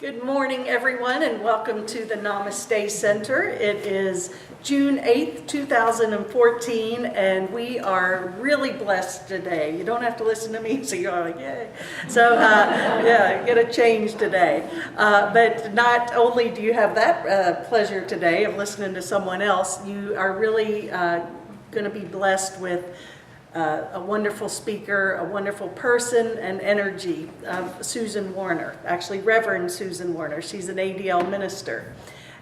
Good morning, everyone, and welcome to the Namaste Center. It is June 8th, 2014, and we are really blessed today. You don't have to listen to me, so you're like, yay. So, get a change today. But not only do you have that pleasure today of listening to someone else, you are really going to be blessed with a wonderful speaker, a wonderful person, and energy of Susan Warner, actually Reverend Susan Warner. She's an ADL minister.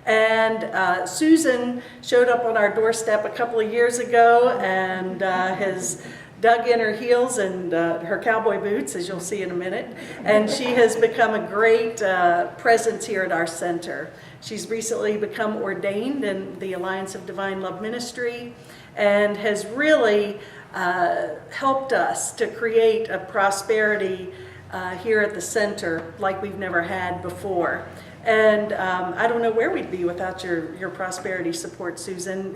And Susan showed up on our doorstep a couple of years ago and has dug in her heels and her cowboy boots, as you'll see in a minute. And she has become a great presence here at our center. She's recently become ordained in the Alliance of Divine Love Ministry and has really helped us to create a prosperity here at the center like we've never had before. And I don't know where we'd be without your prosperity support, Susan.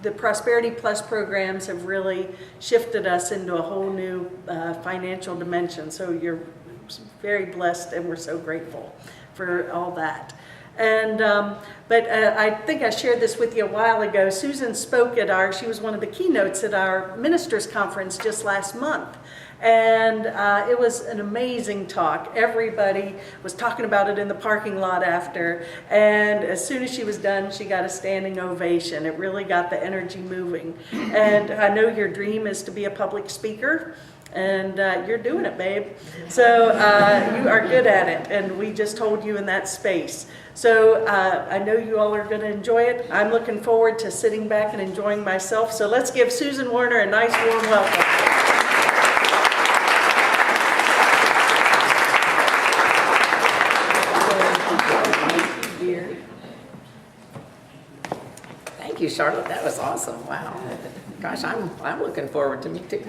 The Prosperity Plus programs have really shifted us into a whole new financial dimension. So you're very blessed, and we're so grateful for all that. And but I think I shared this with you a while ago. Susan spoke she was one of the keynotes at our ministers conference just last month. And it was an amazing talk. Everybody was talking about it in the parking lot after. And as soon as she was done, she got a standing ovation. It really got the energy moving. And I know your dream is to be a public speaker. And you're doing it, babe. So you are good at it, and we just hold you in that space. So I know you all are going to enjoy it. I'm looking forward to sitting back and enjoying myself. So let's give Susan Warner a nice warm welcome. Thank you, Charlotte. That was awesome. Wow. Gosh, I'm looking forward to meet too.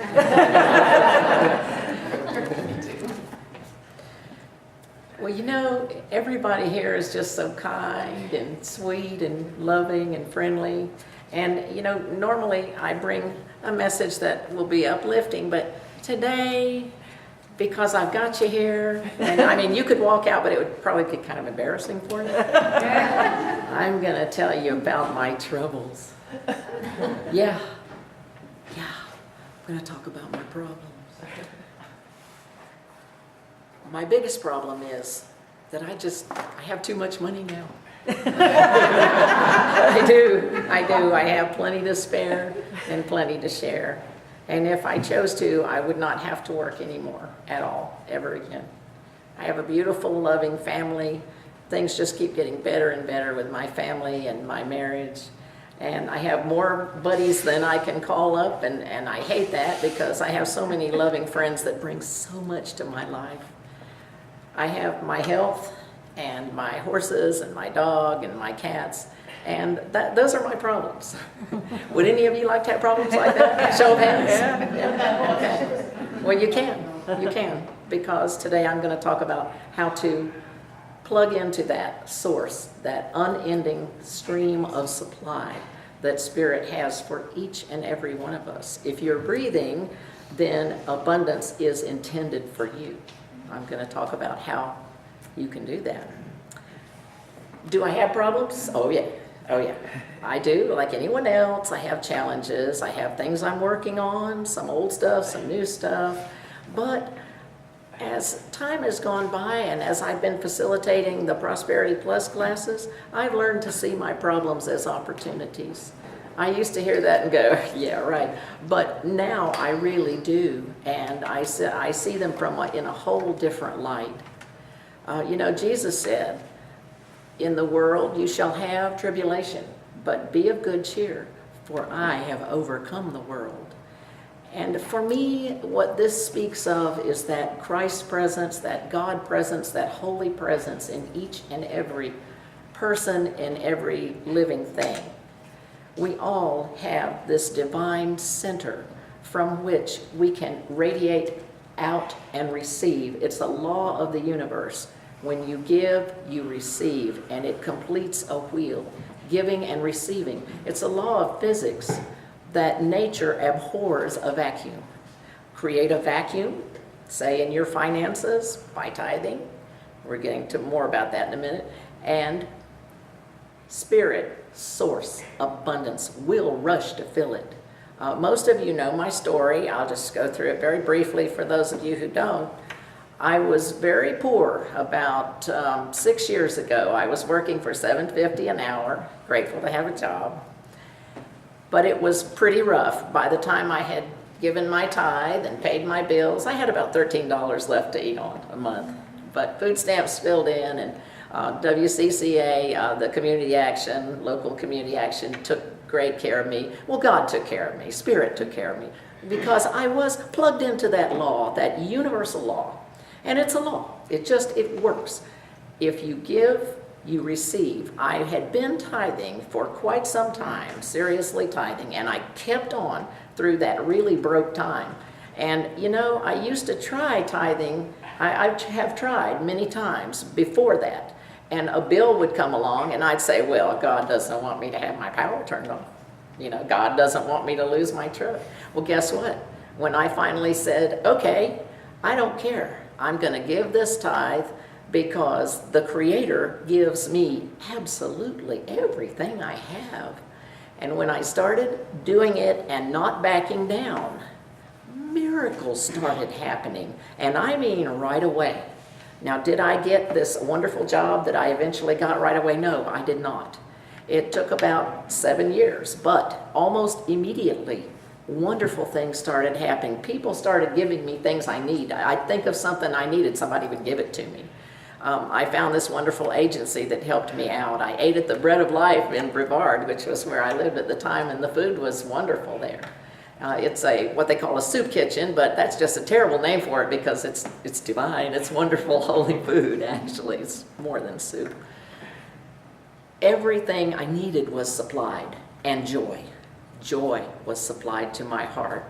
Well, you know, everybody here is just so kind and sweet and loving and friendly. And, you know, normally I bring a message that will be uplifting, but today, because I've got you here, and I mean, you could walk out, but it would probably get kind of embarrassing for you. I'm going to tell you about my troubles. Yeah, I'm going to talk about my problems. My biggest problem is that I have too much money now. I do. I have plenty to spare and plenty to share. And if I chose to, I would not have to work anymore at all, ever again. I have a beautiful, loving family. Things just keep getting better and better with my family and my marriage. And I have more buddies than I can call up, and I hate that because I have so many loving friends that bring so much to my life. I have my health and my horses and my dog and my cats. And those are my problems. Would any of you like to have problems like that? Show of hands? Yeah. Okay. Well, you can, because today I'm going to talk about how to plug into that source, that unending stream of supply that Spirit has for each and every one of us. If you're breathing, then abundance is intended for you. I'm going to talk about how you can do that. Do I have problems? Oh yeah. I do, like anyone else. I have challenges. I have things I'm working on, some old stuff, some new stuff. But as time has gone by and as I've been facilitating the Prosperity Plus classes, I've learned to see my problems as opportunities. I used to hear that and go, yeah, right. But now I really do, and I see them in a whole different light. You know, Jesus said, in the world you shall have tribulation, but be of good cheer, for I have overcome the world. And for me, what this speaks of is that Christ presence, that God presence, that holy presence in each and every person, in every living thing. We all have this divine center from which we can radiate out and receive. It's a law of the universe. When you give, you receive, and it completes a wheel, giving and receiving. It's a law of physics that nature abhors a vacuum. Create a vacuum, say in your finances, by tithing, We're getting to more about that in a minute. And spirit, source, abundance will rush to fill it. Most of you know my story. I'll just go through it very briefly for those of you who don't. I was very poor about 6 years ago. I was working for $7.50 an hour, grateful to have a job. But it was pretty rough. By the time I had given my tithe and paid my bills, I had about $13 left to eat on a month. But food stamps filled in, and WCCA, the community action, local community action, took great care of me. Well, God took care of me. Spirit took care of me. Because I was plugged into that law, that universal law. And it's a law. It works. If you give, you receive. I had been tithing for quite some time, seriously tithing, and I kept on through that really broke time. And you know, I used to try tithing. I have tried many times before that. And a bill would come along and I'd say, well, God doesn't want me to have my power turned on. You know, God doesn't want me to lose my truck. Well, guess what? When I finally said, okay, I don't care. I'm going to give this tithe because the Creator gives me absolutely everything I have. And when I started doing it and not backing down, miracles started happening. And I mean right away. Now, did I get this wonderful job that I eventually got right away? No, I did not. It took about 7 years, but almost immediately, wonderful things started happening. People started giving me things I need. I'd think of something I needed, somebody would give it to me. I found this wonderful agency that helped me out. I ate at the Bread of Life in Brevard, which was where I lived at the time, and the food was wonderful there. It's what they call a soup kitchen, but that's just a terrible name for it because it's divine. It's wonderful, holy food, actually. It's more than soup. Everything I needed was supplied, and joy. Joy was supplied to my heart.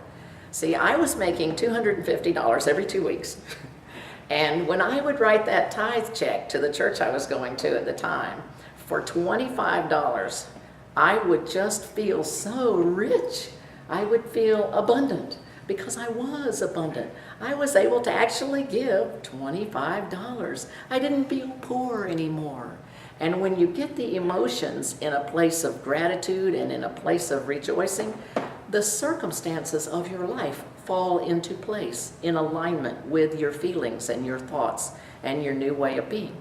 See, I was making $250 every 2 weeks. And when I would write that tithe check to the church I was going to at the time for $25, I would just feel so rich. I would feel abundant because I was abundant. I was able to actually give $25. I didn't feel poor anymore. And when you get the emotions in a place of gratitude and in a place of rejoicing, the circumstances of your life fall into place in alignment with your feelings and your thoughts and your new way of being.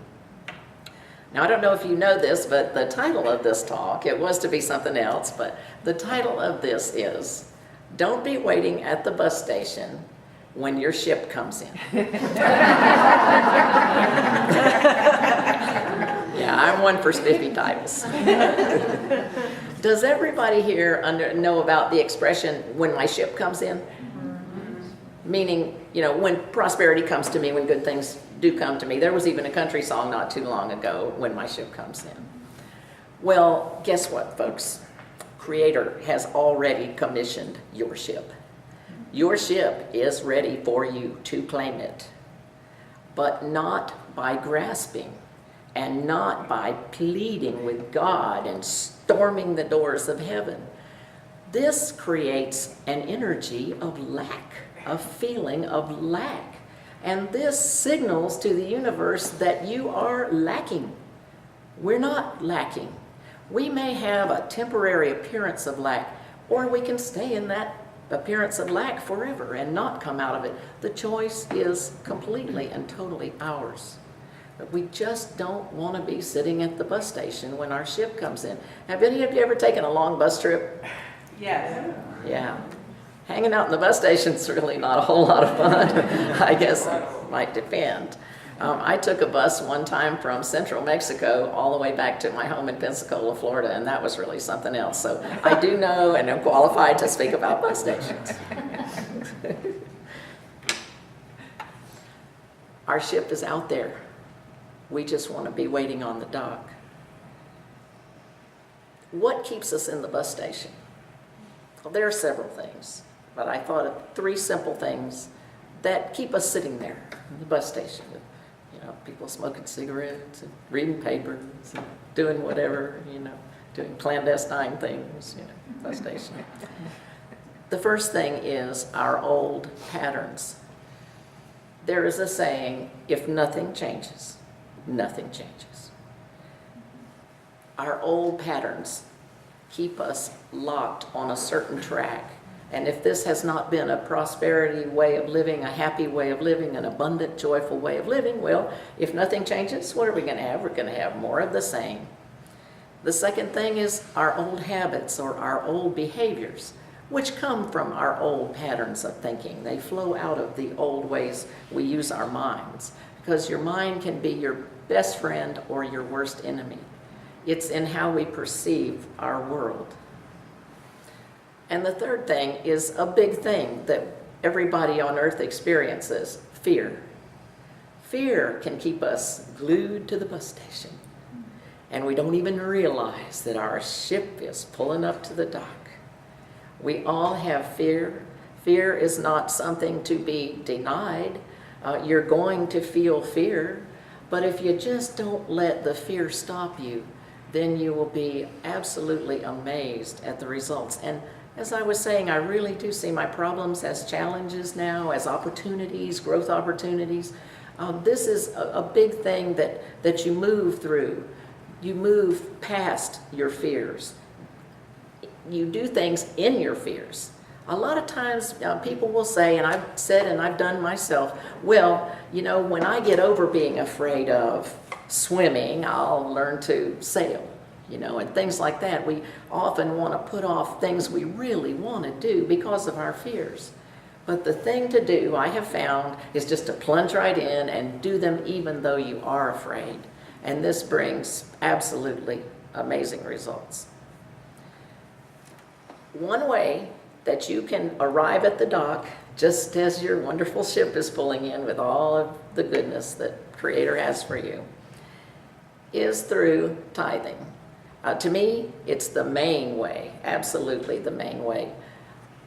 Now, I don't know if you know this, but the title of this talk, it was to be something else, but the title of this is, Don't Be Waiting at the Bus Station When Your Ship Comes In. Yeah, I'm one for spiffy titles. Does everybody here know about the expression, when my ship comes in? Meaning, you know, when prosperity comes to me, when good things do come to me. There was even a country song not too long ago, When My Ship Comes In. Well, guess what, folks? Creator has already commissioned your ship. Your ship is ready for you to claim it, but not by grasping and not by pleading with God and storming the doors of heaven. This creates an energy of lack, a feeling of lack. And this signals to the universe that you are lacking. We're not lacking. We may have a temporary appearance of lack, or we can stay in that appearance of lack forever and not come out of it. The choice is completely and totally ours. But we just don't want to be sitting at the bus station when our ship comes in. Have any of you ever taken a long bus trip? Yes. Yeah. Hanging out in the bus station's really not a whole lot of fun. I guess it might depend. I took a bus one time from central Mexico all the way back to my home in Pensacola, Florida, and that was really something else. So I do know and am qualified to speak about bus stations. Our ship is out there. We just want to be waiting on the dock. What keeps us in the bus station? Well, there are several things, but I thought of 3 simple things that keep us sitting there in the bus station. You know, people smoking cigarettes and reading papers and doing whatever, you know, doing clandestine things, you know, bus station. The first thing is our old patterns. There is a saying, if nothing changes, nothing changes. Our old patterns keep us locked on a certain track. And if this has not been a prosperity way of living, a happy way of living, an abundant, joyful way of living, well, if nothing changes, what are we going to have? We're going to have more of the same. The second thing is our old habits or our old behaviors, which come from our old patterns of thinking. They flow out of the old ways we use our minds, because your mind can be your best friend or your worst enemy. It's in how we perceive our world. And the third thing is a big thing that everybody on earth experiences: fear. Fear can keep us glued to the bus station, and we don't even realize that our ship is pulling up to the dock. We all have fear. Fear is not something to be denied. You're going to feel fear, but if you just don't let the fear stop you, then you will be absolutely amazed at the results. And as I was saying, I really do see my problems as challenges now, as opportunities, growth opportunities. This is a big thing that you move through. You move past your fears. You do things in your fears. A lot of times people will say, and I've said and I've done myself, well, you know, when I get over being afraid of swimming, I'll learn to sail. You know, and things like that. We often want to put off things we really want to do because of our fears. But the thing to do, I have found, is just to plunge right in and do them even though you are afraid. And this brings absolutely amazing results. One way that you can arrive at the dock, just as your wonderful ship is pulling in with all of the goodness that Creator has for you, is through tithing. To me, it's the main way, absolutely the main way.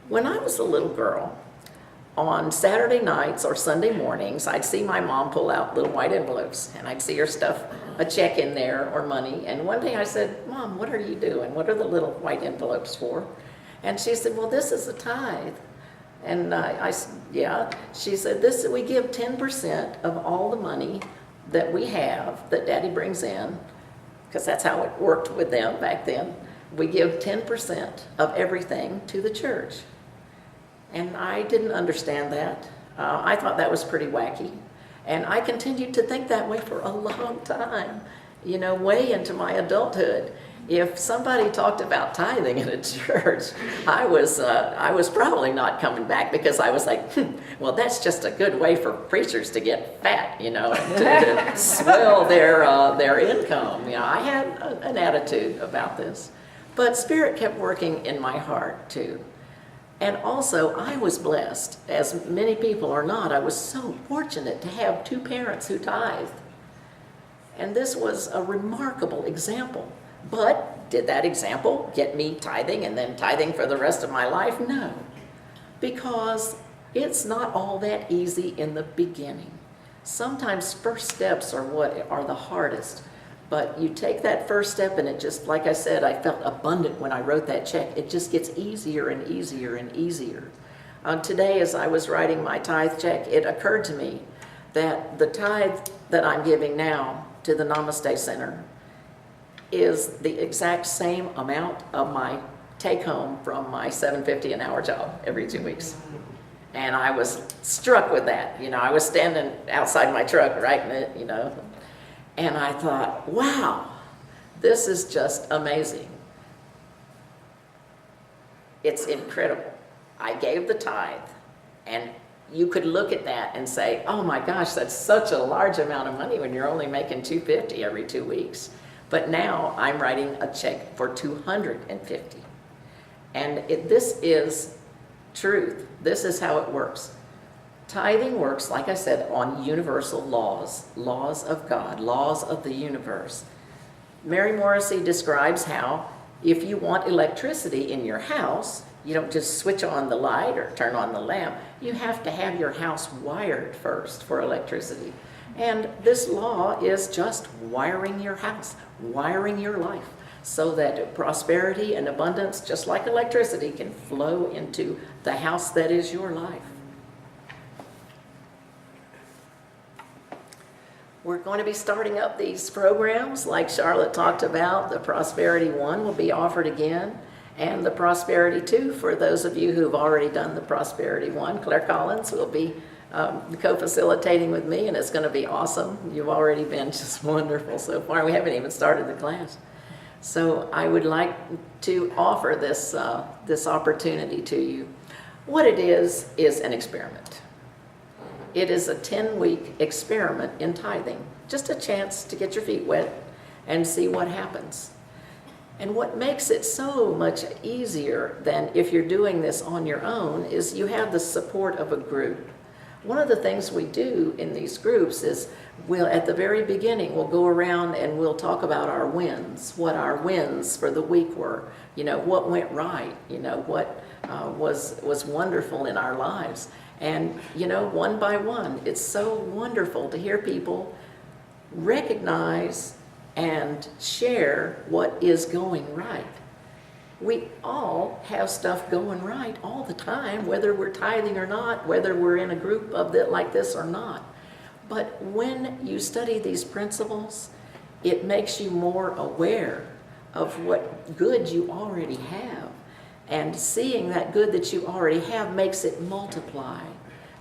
When I was a little girl, on Saturday nights or Sunday mornings, I'd see my mom pull out little white envelopes, and I'd see her stuff a check in there or money. And one day I said, "Mom, what are you doing? What are the little white envelopes for?" And she said, "Well, this is a tithe." And I said, "Yeah." She said, "This, we give 10% of all the money that we have, that Daddy brings in," because that's how it worked with them back then. We give 10% of everything to the church. And I didn't understand that. I thought that was pretty wacky. And I continued to think that way for a long time, you know, way into my adulthood. If somebody talked about tithing in a church, I was probably not coming back, because I was like, well, that's just a good way for preachers to get fat, you know, to swell their income. You know, I had an attitude about this, but Spirit kept working in my heart too. And also, I was blessed, as many people are not. I was so fortunate to have two parents who tithed, and this was a remarkable example. But did that example get me tithing and then tithing for the rest of my life? No, because it's not all that easy in the beginning. Sometimes first steps are what are the hardest, but you take that first step and it just, like I said, I felt abundant when I wrote that check. It just gets easier and easier and easier. Today, as I was writing my tithe check, it occurred to me that the tithe that I'm giving now to the Namaste Center is the exact same amount of my take home from my $7.50 an hour job every 2 weeks. And I was struck with that. You know, I was standing outside my truck writing it, you know, and I thought, wow, this is just amazing. It's incredible. I gave the tithe, and you could look at that and say, oh my gosh, that's such a large amount of money when you're only making $250 every 2 weeks. But now I'm writing a check for $250. And this is truth. This is how it works. Tithing works, like I said, on universal laws, laws of God, laws of the universe. Mary Morrissey describes how if you want electricity in your house, you don't just switch on the light or turn on the lamp. You have to have your house wired first for electricity. And this law is just wiring your house, wiring your life, so that prosperity and abundance, just like electricity, can flow into the house that is your life. we're going to be starting up these programs like Charlotte talked about. The Prosperity 1 will be offered again, and the Prosperity 2 for those of you who've already done the Prosperity 1. Claire Collins will be co-facilitating with me, and it's going to be awesome. You've already been just wonderful so far. We haven't even started the class. So I would like to offer this, this opportunity to you. What it is an experiment. It is a 10-week experiment in tithing. Just a chance to get your feet wet and see what happens. And what makes it so much easier than if you're doing this on your own is you have the support of a group. One of the things we do in these groups is at the very beginning, we'll go around and we'll talk about our wins, what our wins for the week were, what went right, what was wonderful in our lives. And, one by one, it's so wonderful to hear people recognize and share what is going right. We all have stuff going right all the time, whether we're tithing or not, whether we're in a group like this or not. But when you study these principles, it makes you more aware of what good you already have. And seeing that good that you already have makes it multiply,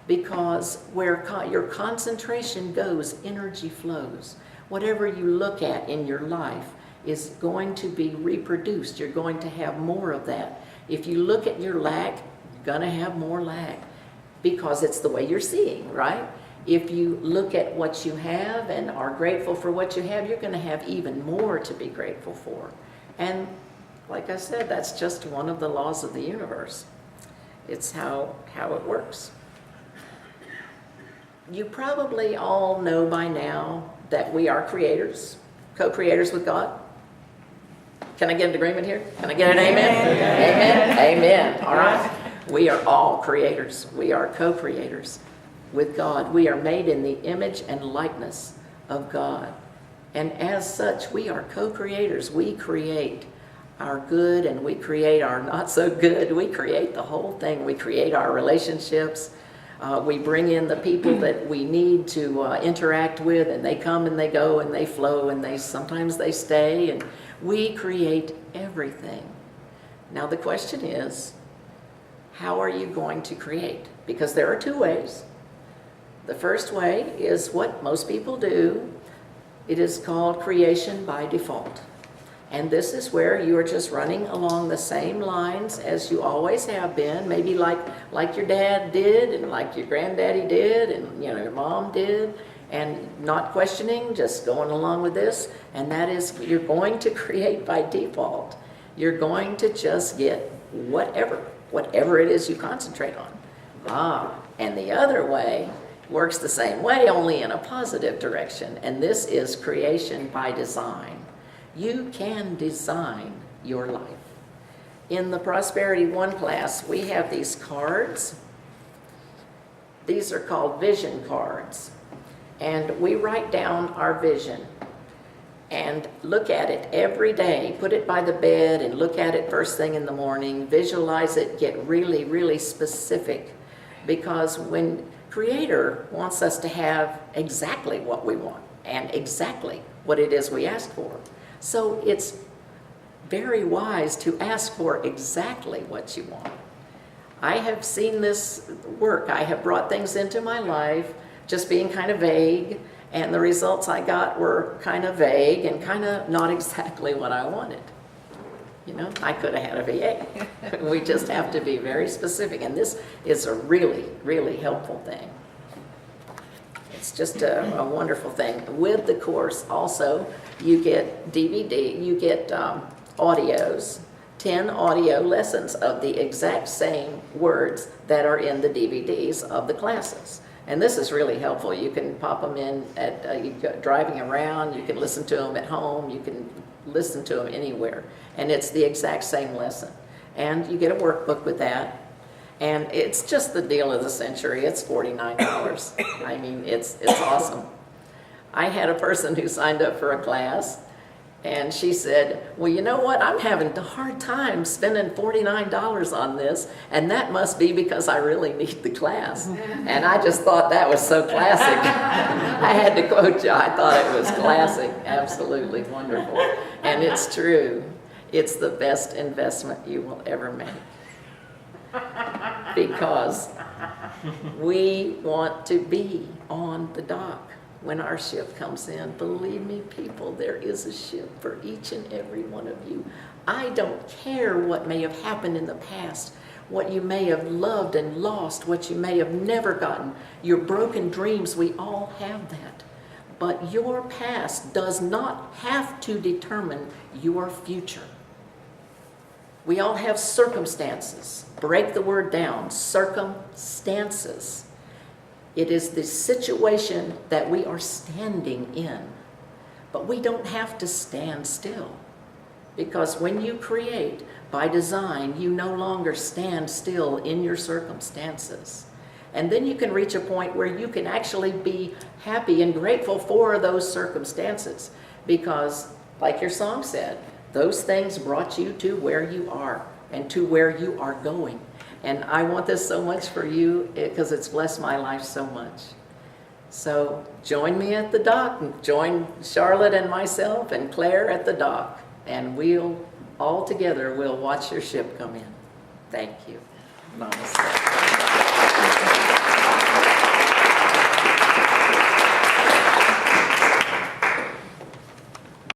because where your concentration goes, energy flows. Whatever you look at in your life is going to be reproduced. You're going to have more of that. If you look at your lack, you're going to have more lack, because it's the way you're seeing, right? If you look at what you have and are grateful for what you have, you're going to have even more to be grateful for. And like I said, that's just one of the laws of the universe. It's how it works. You probably all know by now that we are creators, co-creators with God. Can I get an agreement here? Can I get an amen? Amen. Amen. All right. We are all creators. We are co-creators with God. We are made in the image and likeness of God. And as such, we are co-creators. We create our good and we create our not so good. We create the whole thing. We create our relationships. We bring in the people that we need to interact with, and they come and they go and they flow, and sometimes they stay, and we create everything. Now the question is, how are you going to create? Because there are two ways. The first way is what most people do. It is called creation by default. And this is where you are just running along the same lines as you always have been, maybe like your dad did, and like your granddaddy did, and your mom did, and not questioning, just going along with this. And that is, you're going to create by default. You're going to just get whatever it is you concentrate on. And the other way works the same way, only in a positive direction, and this is creation by design. You can design your life. In the Prosperity 1 class, we have these cards. These are called vision cards. And we write down our vision and look at it every day. Put it by the bed and look at it first thing in the morning. Visualize it, get really, really specific. Because when Creator wants us to have exactly what we want and exactly what it is we ask for. So it's very wise to ask for exactly what you want. I have seen this work. I have brought things into my life just being kind of vague, and the results I got were kind of vague and kind of not exactly what I wanted. I could have had a VA. We just have to be very specific, and this is a really, really helpful thing. It's just a wonderful thing. With the course also, you get DVD, you get audios, 10 audio lessons of the exact same words that are in the DVDs of the classes. And this is really helpful. You can pop them in at driving around, you can listen to them at home, you can listen to them anywhere. And it's the exact same lesson. And you get a workbook with that. And it's just the deal of the century. It's $49. I mean, it's awesome. I had a person who signed up for a class, And she said, well, you know what? I'm having a hard time spending $49 on this, and that must be because I really need the class. And I just thought that was so classic. I had to quote you. I thought it was classic. Absolutely wonderful. And it's true. It's the best investment you will ever make. Because we want to be on the dock when our ship comes in. Believe me, people, there is a ship for each and every one of you. I don't care what may have happened in the past, what you may have loved and lost, what you may have never gotten, your broken dreams. We all have that. But your past does not have to determine your future. We all have circumstances. Break the word down, circumstances. It is the situation that we are standing in. But we don't have to stand still. Because when you create, by design, you no longer stand still in your circumstances. And then you can reach a point where you can actually be happy and grateful for those circumstances. Because, like your song said, those things brought you to where you are and to where you are going. And I want this so much for you because it's blessed my life so much. So join me at the dock. Join Charlotte and myself and Claire at the dock. And we'll, all together, we'll watch your ship come in. Thank you. Namaste.